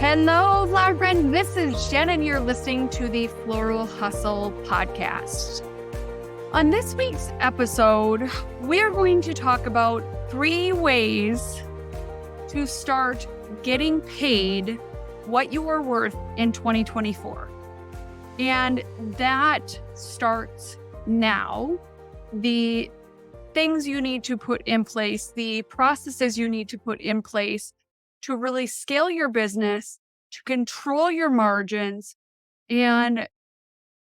Hello, flower friend. This is Jen, and you're listening to the Floral Hustle podcast. On this week's episode, we're going to talk about 3 ways to start getting paid what you are worth in 2024. And that starts now. The things you need to put in place, the processes you need to put in place to really scale your business, to control your margins, and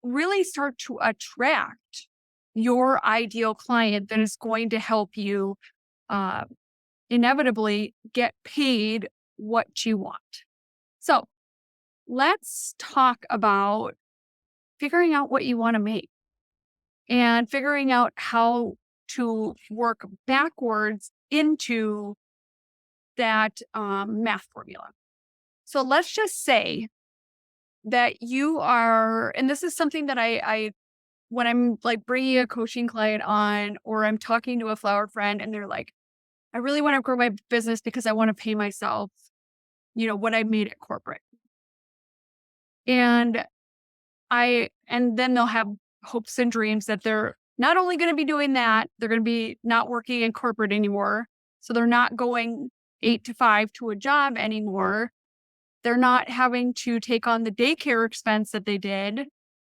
really start to attract your ideal client that is going to help you inevitably get paid what you want. So let's talk about figuring out what you want to make and figuring out how to work backwards into that math formula. So let's just say that you are, and this is something that I when I'm like bringing a coaching client on, or I'm talking to a flower friend and they're like, I really want to grow my business because I want to pay myself, what I made at corporate. And then they'll have hopes and dreams that they're not only going to be doing that, they're going to be not working in corporate anymore. So they're not going 8 to 5 to a job anymore. They're not having to take on the daycare expense that they did.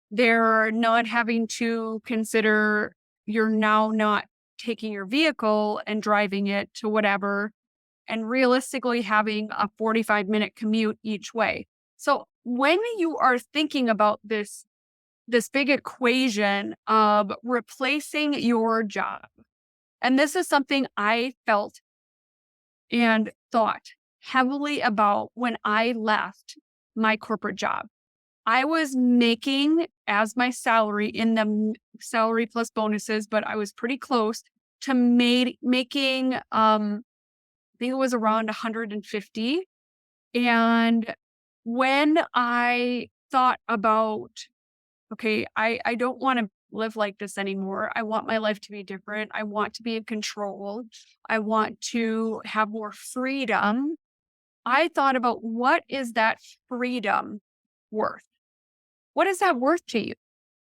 They're not having to consider you're now not taking your vehicle and driving it to whatever, and realistically having a 45-minute commute each way. So when you are thinking about this big equation of replacing your job, and this is something I felt and thought heavily about when I left my corporate job. I was making as my salary in the salary plus bonuses, but I was pretty close to making, I think it was around 150. And when I thought about, okay, I don't want to live like this anymore. I want my life to be different. I want to be in control. I want to have more freedom. I thought about, what is that freedom worth? What is that worth to you?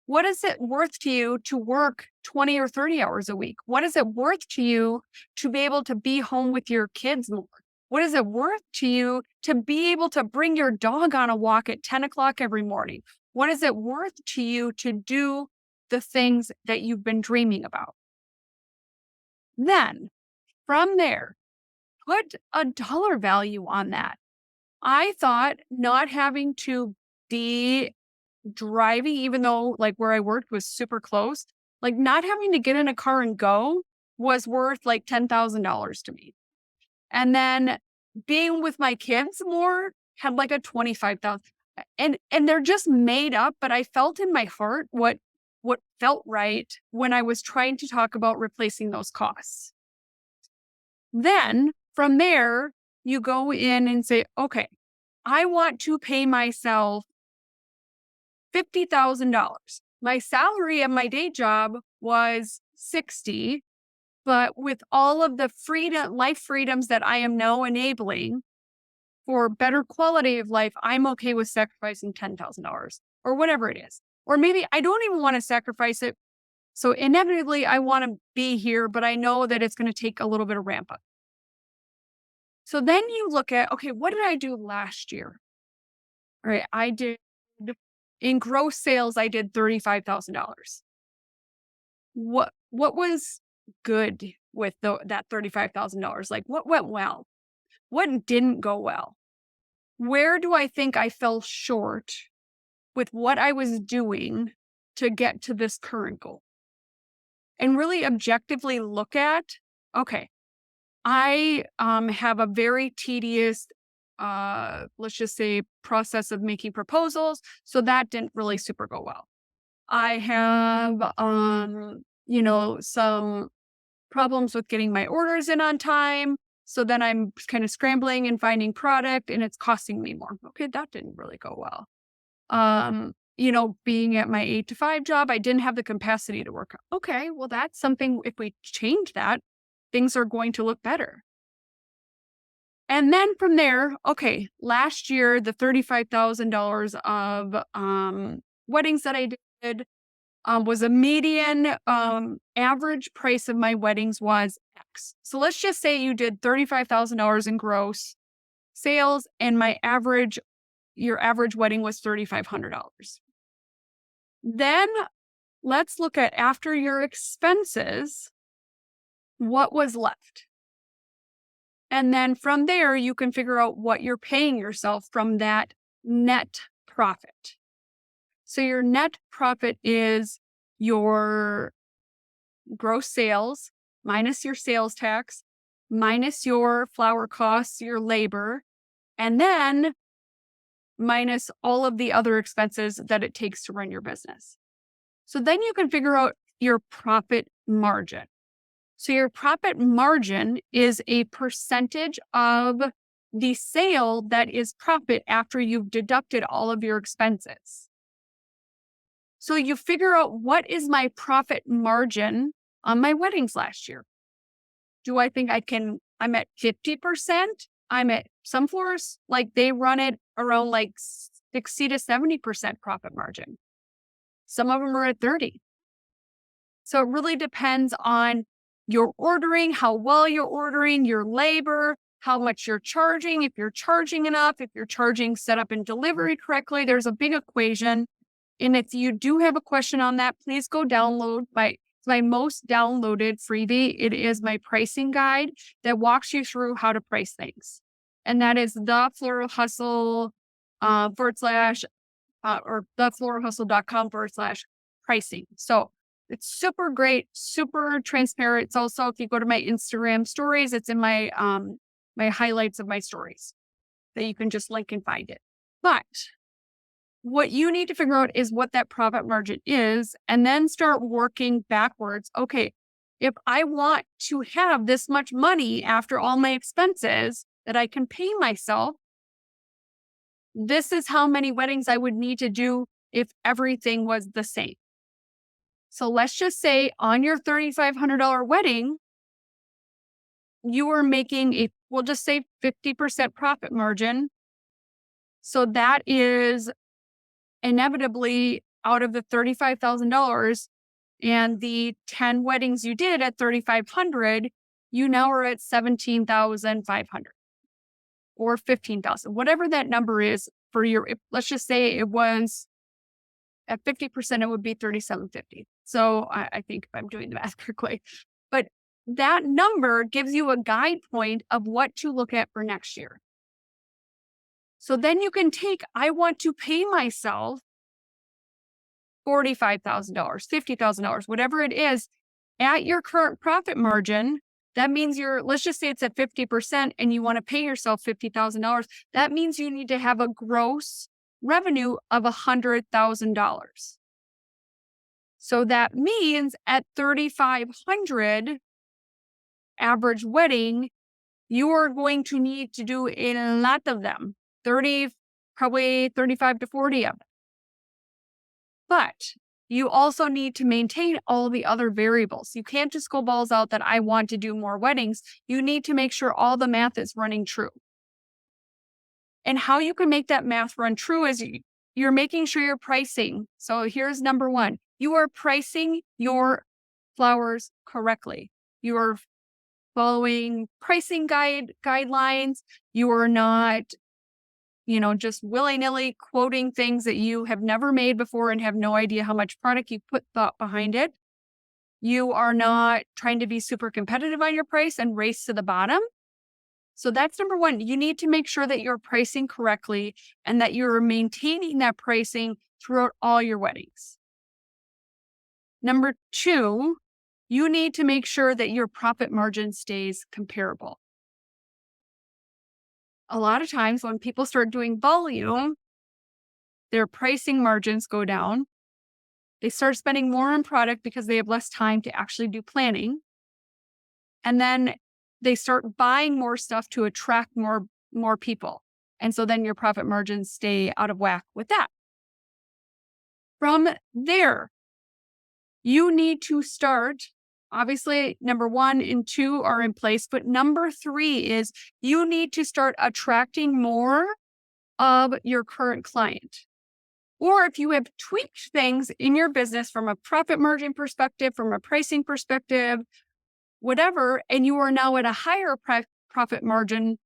What is it worth to you to work 20 or 30 hours a week? What is it worth to you to be able to be home with your kids more? What is it worth to you to be able to bring your dog on a walk at 10 o'clock every morning? What is it worth to you to do the things that you've been dreaming about? Then, from there, put a dollar value on that. I thought not having to be driving, even though like where I worked was super close, like not having to get in a car and go was worth like $10,000 to me. And then being with my kids more had like a 25,000. And they're just made up, but I felt in my heart what felt right when I was trying to talk about replacing those costs. Then from there, you go in and say, okay, I want to pay myself $50,000. My salary at my day job was $60,000, but with all of the life freedoms that I am now enabling for better quality of life, I'm okay with sacrificing $10,000 or whatever it is. Or maybe I don't even want to sacrifice it. So inevitably, I want to be here, but I know that it's going to take a little bit of ramp up. So then you look at, okay, what did I do last year? All right, I did, in gross sales, I did $35,000. What was good with that $35,000? Like, what went well? What didn't go well? Where do I think I fell short with what I was doing to get to this current goal? And really objectively look at, okay, I have a very tedious, let's just say, process of making proposals. So that didn't really super go well. I have, some problems with getting my orders in on time. So then I'm kind of scrambling and finding product and it's costing me more. Okay, that didn't really go well. Being at my 8 to 5 job, I didn't have the capacity to work. Okay, well, that's something, if we change that, things are going to look better. And then from there, okay, last year, the $35,000 of weddings that I did was a median average price of my weddings was X. So let's just say you did $35,000 in gross sales and your average wedding was $3,500. Then let's look at after your expenses, what was left. And then from there, you can figure out what you're paying yourself from that net profit. So your net profit is your gross sales minus your sales tax, minus your flower costs, your labor, and then minus all of the other expenses that it takes to run your business. So then you can figure out your profit margin. So your profit margin is a percentage of the sale that is profit after you've deducted all of your expenses. So you figure out, what is my profit margin on my weddings last year? Do I think I'm at 50%? I'm at some florists, like they run it around like 60 to 70% profit margin. Some of them are at 30. So it really depends on your ordering, how well you're ordering, your labor, how much you're charging, if you're charging enough, if you're charging setup and delivery correctly. There's a big equation. And if you do have a question on that, please go download my most downloaded freebie. It is my pricing guide that walks you through how to price things. And that is the Floral Hustle or thefloralhustle.com/pricing. So it's super great, super transparent. It's also, if you go to my Instagram stories, it's in my my highlights of my stories that you can just link and find it. But what you need to figure out is what that profit margin is, and then start working backwards. Okay, if I want to have this much money after all my expenses that I can pay myself, this is how many weddings I would need to do if everything was the same. So let's just say on your $3,500 wedding, you are making we'll just say 50% profit margin. So that is inevitably, out of the $35,000 and the 10 weddings you did at $3,500, you now are at $17,500 or $15,000, whatever that number is for let's just say it was at 50%, it would be $3,750. So I think if I'm doing the math correctly, but that number gives you a guide point of what to look at for next year. So then you can I want to pay myself $45,000, $50,000, whatever it is, at your current profit margin. That means let's just say it's at 50% and you want to pay yourself $50,000. That means you need to have a gross revenue of $100,000. So that means at $3,500 average wedding, you are going to need to do a lot of them, probably 35 to 40 of them. But you also need to maintain all the other variables. You can't just go balls out that I want to do more weddings. You need to make sure all the math is running true. And how you can make that math run true is you're making sure you're pricing. So here's number one. You are pricing your flowers correctly. You are following pricing guidelines. You are not, just willy-nilly quoting things that you have never made before and have no idea how much product you put thought behind it. You are not trying to be super competitive on your price and race to the bottom. So that's number one. You need to make sure that you're pricing correctly and that you're maintaining that pricing throughout all your weddings. Number two, you need to make sure that your profit margin stays comparable. A lot of times when people start doing volume, their pricing margins go down. They start spending more on product because they have less time to actually do planning. And then they start buying more stuff to attract more people. And so then your profit margins stay out of whack with that. From there, you need to start obviously, number 1 and 2 are in place, but number 3 is you need to start attracting more of your current client. Or if you have tweaked things in your business from a profit margin perspective, from a pricing perspective, whatever, and you are now at a higher profit margin,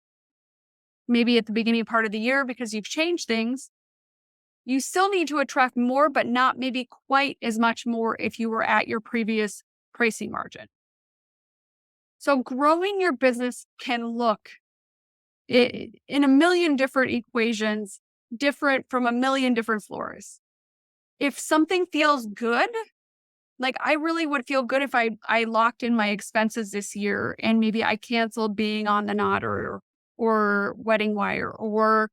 maybe at the beginning part of the year because you've changed things, you still need to attract more, but not maybe quite as much more if you were at your previous pricing margin. So growing your business can look in a million different equations, different from a million different florists. If something feels good, like I really would feel good if I locked in my expenses this year and maybe I canceled being on the knot or Wedding Wire, or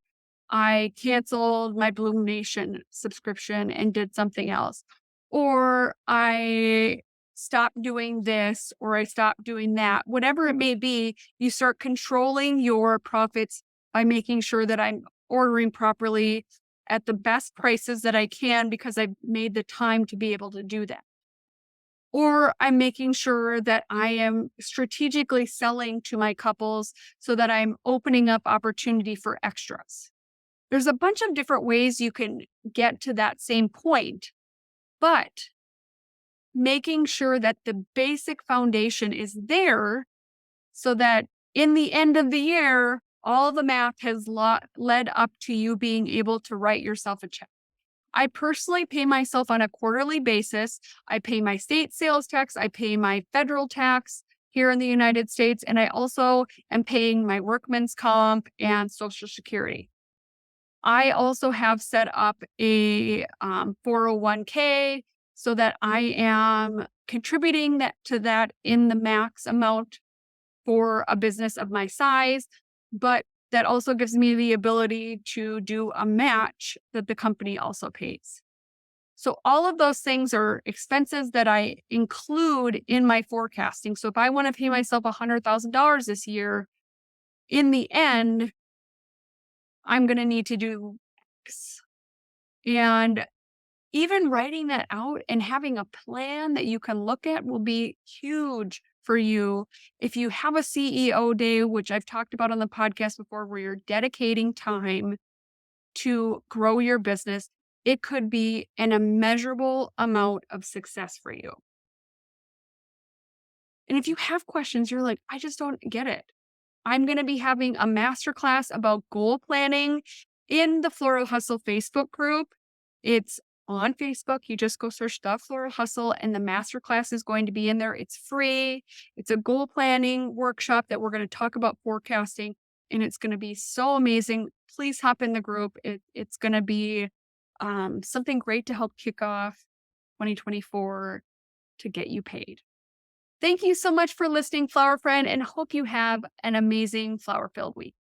I canceled my Bloom Nation subscription and did something else, or I stopped doing this or I stopped doing that. Whatever it may be, you start controlling your profits by making sure that I'm ordering properly at the best prices that I can because I've made the time to be able to do that. Or I'm making sure that I am strategically selling to my couples so that I'm opening up opportunity for extras. There's a bunch of different ways you can get to that same point, but making sure that the basic foundation is there so that in the end of the year, all the math has led up to you being able to write yourself a check. I personally pay myself on a quarterly basis. I pay my state sales tax. I pay my federal tax here in the United States. And I also am paying my workman's comp and Social Security. I also have set up a 401k so that I am contributing to that in the max amount for a business of my size, but that also gives me the ability to do a match that the company also pays. So all of those things are expenses that I include in my forecasting. So if I want to pay myself $100,000 this year, in the end, I'm going to need to do X. And even writing that out and having a plan that you can look at will be huge for you. If you have a CEO day, which I've talked about on the podcast before, where you're dedicating time to grow your business, it could be an immeasurable amount of success for you. And if you have questions, you're like, I just don't get it. I'm going to be having a masterclass about goal planning in the Floral Hustle Facebook group. It's on Facebook. You just go search the Floral Hustle and the masterclass is going to be in there. It's free. It's a goal planning workshop that we're going to talk about forecasting, and it's going to be so amazing. Please hop in the group. It's going to be something great to help kick off 2024 to get you paid. Thank you so much for listening, Flower Friend, and hope you have an amazing flower-filled week.